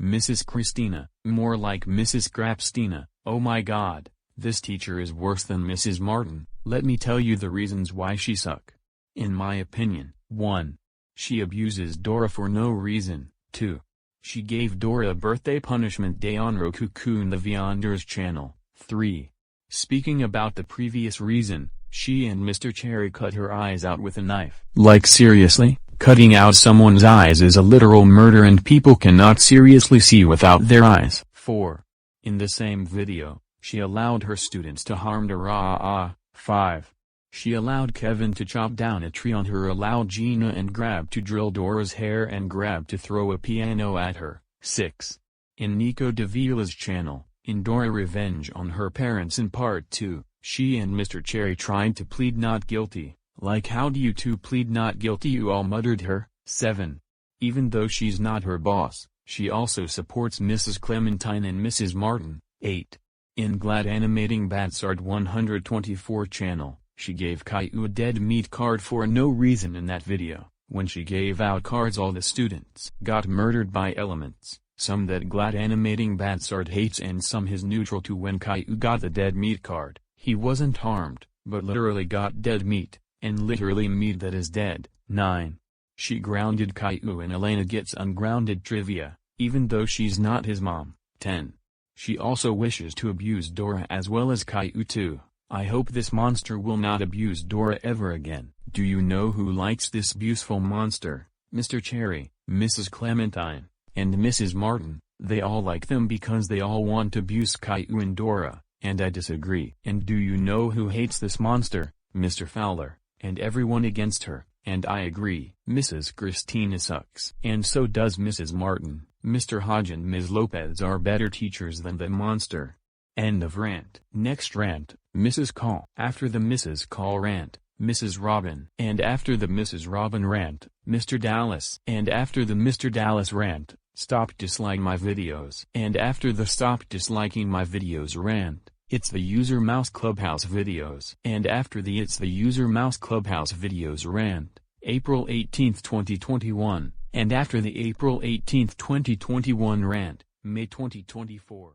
Mrs. Christina, more like Mrs. Grapstina. Oh my god, this teacher is worse than Mrs. Martin. Let me tell you the reasons why she suck. In my opinion, 1. She abuses Dora for no reason. 2. She gave Dora a birthday punishment day on Roku in the Vianders channel. 3. Speaking about the previous reason, she and Mr. Cherry cut her eyes out with a knife. Like seriously, cutting out someone's eyes is a literal murder and people cannot seriously see without their eyes. 4. In the same video, she allowed her students to harm Dora. 5. She allowed Kevin to chop down a tree on her, allowed Gina and Grab to drill Dora's hair and Grab to throw a piano at her. 6. In Nico Davila's channel, in Dora Revenge on Her Parents in Part 2, she and Mr. Cherry tried to plead not guilty. Like, how do you two plead not guilty, you all muttered her. 7. Even though she's not her boss, she also supports Mrs. Clementine and Mrs. Martin. 8. In Glad Animating Batsard 124 channel, she gave Caillou a dead meat card for no reason in that video. When she gave out cards, all the students got murdered by elements, some that Glad Animating Batsard hates and some he's neutral to. When Caillou got the dead meat card, he wasn't harmed, but literally got dead meat, and literally meat that is dead. 9. She grounded Caillou and Elena gets ungrounded trivia, even though she's not his mom. 10. She also wishes to abuse Dora as well as Caillou too. I hope this monster will not abuse Dora ever again. Do you know who likes this abuseful monster? Mr. Cherry, Mrs. Clementine, and Mrs. Martin. They all like them because they all want to abuse Caillou and Dora, and I disagree. And do you know who hates this monster? Mr. Fowler, and everyone against her, and I agree. Mrs. Christina sucks. And so does Mrs. Martin. Mr. Hodge and Ms. Lopez are better teachers than the monster. End of rant. Next rant, Mrs. Call. After the Mrs. Call rant, Mrs. Robin. And after the Mrs. Robin rant, Mr. Dallas. And after the Mr. Dallas rant, stop disliking my videos. And after the stop disliking my videos rant, it's the User Mouse Clubhouse videos. And after the it's the User Mouse Clubhouse videos rant, April 18, 2021. And after the April 18, 2021 rant, May 2024.